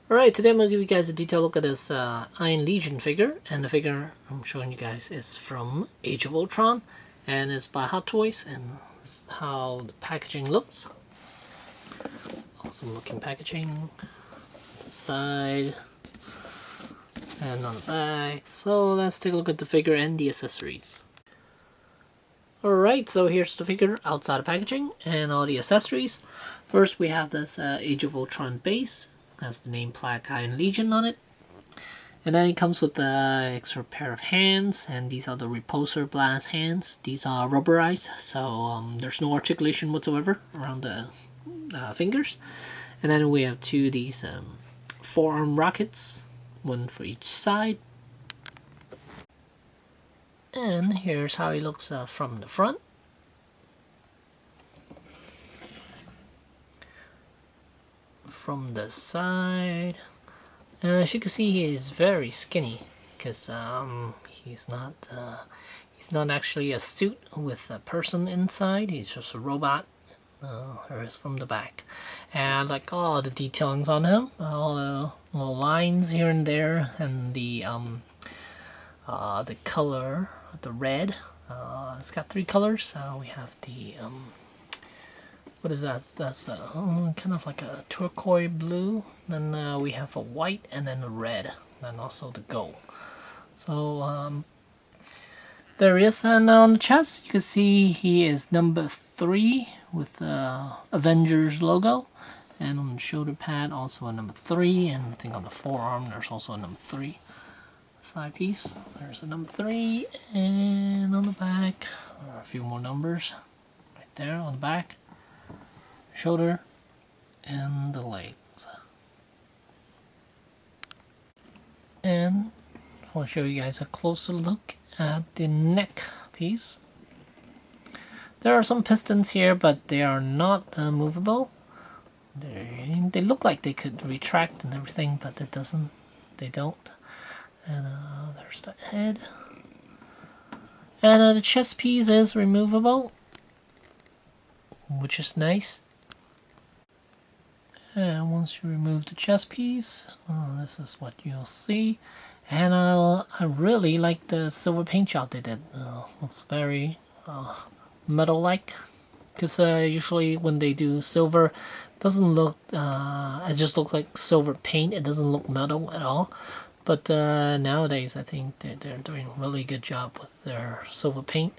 Alright, today I'm going to give you guys a detailed look at this Iron Legion figure, and the figure I'm showing you guys is from Age of Ultron, and it's by Hot Toys, and this is how the packaging looks. Awesome looking packaging. The side, and on the back. So let's take a look at the figure and the accessories. Alright, so here's the figure outside of packaging and all the accessories. First we have this Age of Ultron base. Has the name plaque Iron Legion on it. And then it comes with the extra pair of hands, and these are the repulsor blast hands. These are rubberized, so there's no articulation whatsoever around the fingers. And then we have two of these Forearm Rockets, one for each side. And here's how he looks from the front. From the side, and as you can see, he is very skinny because he's not actually a suit with a person inside. He's just a robot. Here's from the back, and I like all the detailings on him, all the little lines here and there, and the color, the red. It's got three colors. We have the what is that? That's kind of like a turquoise blue. Then we have a white, and then a red, and also the gold. So there he is, and on the chest you can see he is number 3 with the Avengers logo, and on the shoulder pad also a number 3, and I think on the forearm there's also a number 3. 5-piece. There's a number 3, and on the back there are a few more numbers right there on the back. Shoulder and the legs. And I'll show you guys a closer look at the neck piece. There are some pistons here, but they are not movable. They look like they could retract and everything, but it doesn't. They don't. And there's the head. And the chest piece is removable, which is nice. And once you remove the chest piece, this is what you'll see. And I really like the silver paint job they did. It's very metal-like, because usually when they do silver, it doesn't look. It just looks like silver paint. It doesn't look metal at all. But nowadays, I think they're doing a really good job with their silver paint.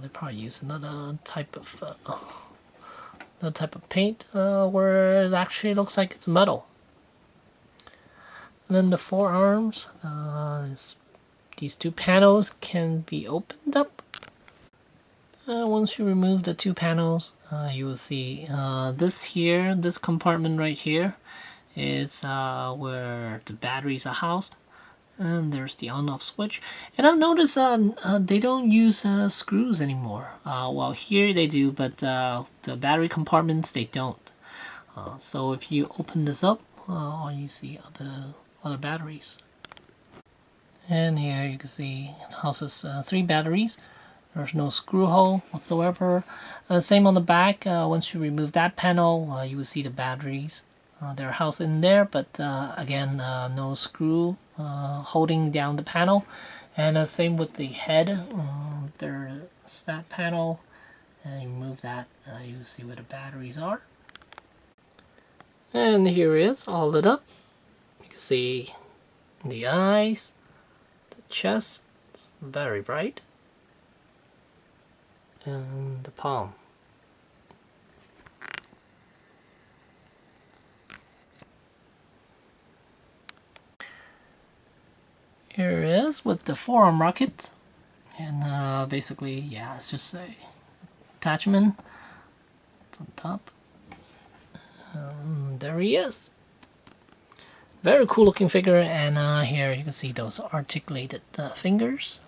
They probably use another type of paint where it actually looks like it's metal. And then the forearms, these two panels can be opened up. Once you remove the two panels, you will see this compartment right here is where the batteries are housed. And there's the on-off switch. And I've noticed they don't use screws anymore. Well, here they do, but the battery compartments, they don't. So if you open this up, you see other batteries. And here you can see it houses 3 batteries. There's no screw hole whatsoever. Same on the back. Once you remove that panel, you will see the batteries. They're housed in there, but again, no screw holding down the panel. And same with the head. There's that panel, and you remove that, you see where the batteries are. And here it is, all lit up. You can see the eyes, the chest, it's very bright, and the palm. Here it is with the Forearm Rocket, and basically, yeah, it's just a attachment. It's on top. There he is. Very cool looking figure, and here you can see those articulated fingers.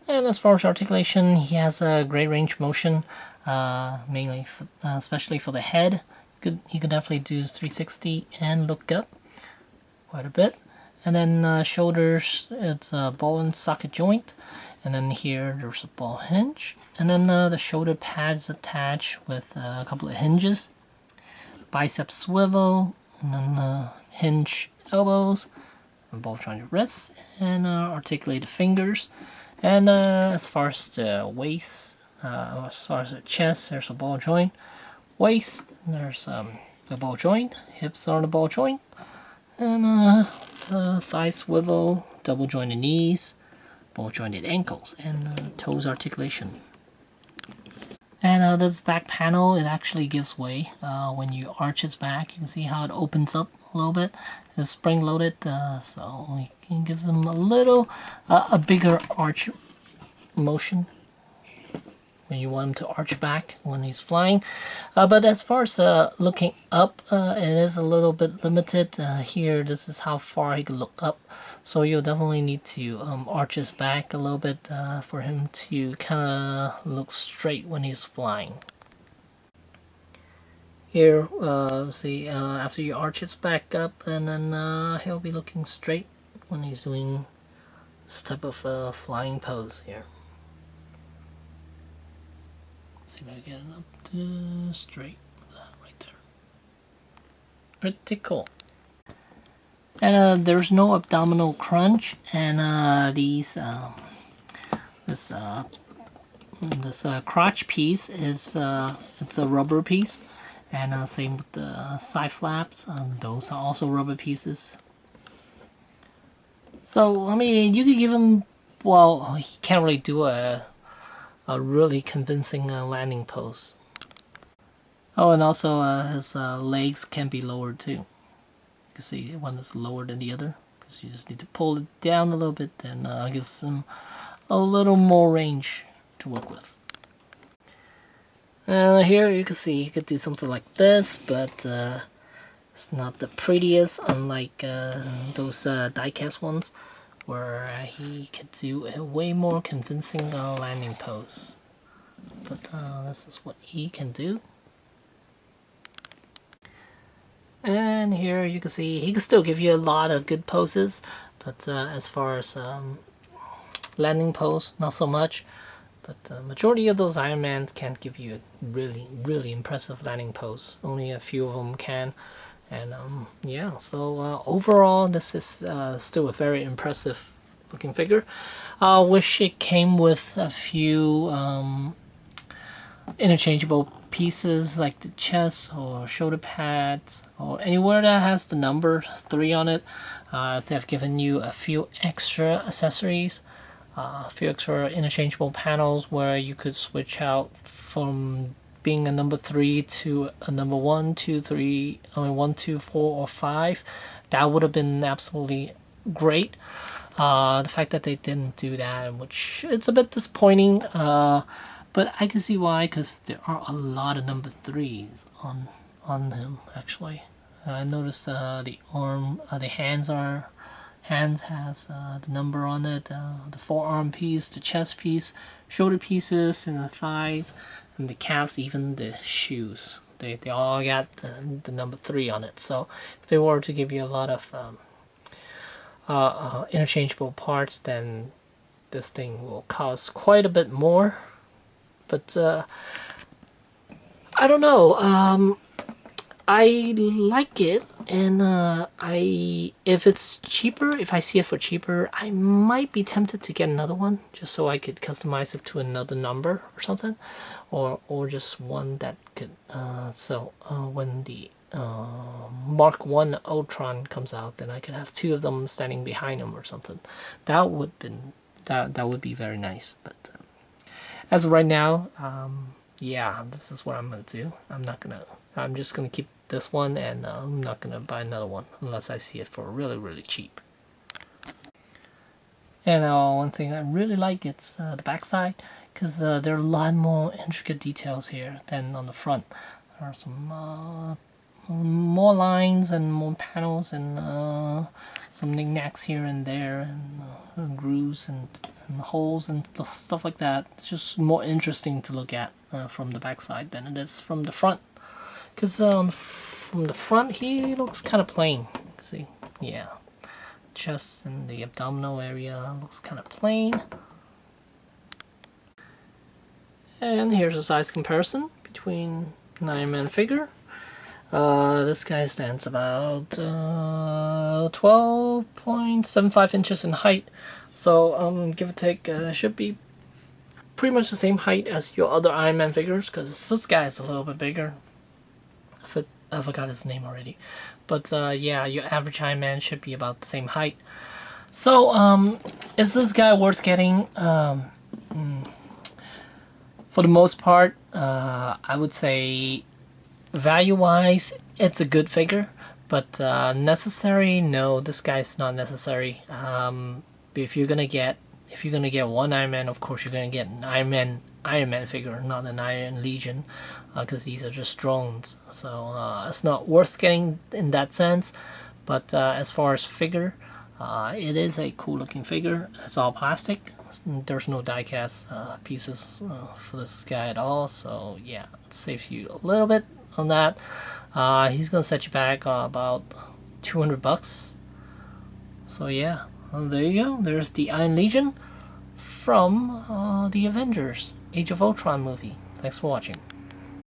And as far as articulation, he has a great range of motion, mainly, especially for the head. You could definitely do 360 and look up quite a bit. And then shoulders, it's a ball and socket joint. And then here there's a ball hinge, and then the shoulder pads attached with a couple of hinges, bicep swivel, and then hinge elbows, and ball joint wrists, and articulated fingers. And as far as the waist, as far as the chest, there's a ball joint. Waist, there's a ball joint. Hips are the ball joint, and thigh swivel, double jointed knees, ball jointed ankles, and toes articulation. And this back panel, it actually gives way when you arch its back. You can see how it opens up a little bit. It's spring loaded, so it gives them a little, a bigger arch motion when you want him to arch back when he's flying. But as far as looking up, it is a little bit limited. Here, this is how far he can look up. So you'll definitely need to arch his back a little bit for him to kind of look straight when he's flying. Here, see, after you arch his back up, and then he'll be looking straight when he's doing this type of flying pose here. See if I get it up to straight, right there. Pretty cool. And there's no abdominal crunch, and this crotch piece is it's a rubber piece, and same with the side flaps. Those are also rubber pieces. So I mean, you could give him, well, he can't really do a really convincing landing pose. Oh, and also his legs can be lowered too. You can see one is lower than the other because you just need to pull it down a little bit, and gives him a little more range to work with. Here you can see he could do something like this, but it's not the prettiest, unlike those die-cast ones, where he could do a way more convincing landing pose. But this is what he can do. And here you can see he can still give you a lot of good poses, but as far as landing pose, not so much. But majority of those Iron Man can't give you a really impressive landing pose. Only a few of them can. And yeah, so overall this is still a very impressive looking figure. Wish it came with a few interchangeable pieces like the chest or shoulder pads, or anywhere that has the number 3 on it. They've given you a few extra accessories, a few extra interchangeable panels where you could switch out from being a number 3 to a number 1, 2, 3, 1, 2, 4, or 5. That would have been absolutely great. The fact that they didn't do that, which it's a bit disappointing, but I can see why, because there are a lot of number 3s on him actually. I noticed the arm, the hands has the number on it, the forearm piece, the chest piece, shoulder pieces, and the thighs, and the calves, even the shoes. They all got the number 3 on it. So if they were to give you a lot of interchangeable parts, then this thing will cost quite a bit more. But I don't know. I like it, and if it's cheaper, if I see it for cheaper, I might be tempted to get another one just so I could customize it to another number or something, or just one that could when the Mark 1 Ultron comes out, then I could have 2 of them standing behind him or something. That would be very nice. But as of right now, yeah, this is what I'm gonna do. I'm just gonna keep this one, and I'm not gonna buy another one unless I see it for really cheap. And one thing I really like, it's the backside, because there are a lot more intricate details here than on the front. There are some more lines and more panels, and some knickknacks here and there, and grooves and holes and stuff like that. It's just more interesting to look at from the backside than it is from the front. Because from the front he looks kind of plain. See, yeah, chest and the abdominal area looks kind of plain. And here's a size comparison between an Iron Man figure. This guy stands about 12.75 inches in height, so give or take, should be pretty much the same height as your other Iron Man figures, because this guy is a little bit bigger. I forgot his name already, but yeah, your average Iron Man should be about the same height. So is this guy worth getting? For the most part, I would say value-wise, it's a good figure, but necessary? No, this guy's not necessary. If you're gonna get one Iron Man, of course you're gonna get an Iron Man figure, not an Iron Legion, because these are just drones. So it's not worth getting in that sense. But as far as figure, it is a cool-looking figure. It's all plastic. There's no die-cast pieces for this guy at all, so yeah, it saves you a little bit on that. He's gonna set you back about 200 bucks. So yeah, well, there you go. There's the Iron Legion from the Avengers Age of Ultron movie. Thanks for watching.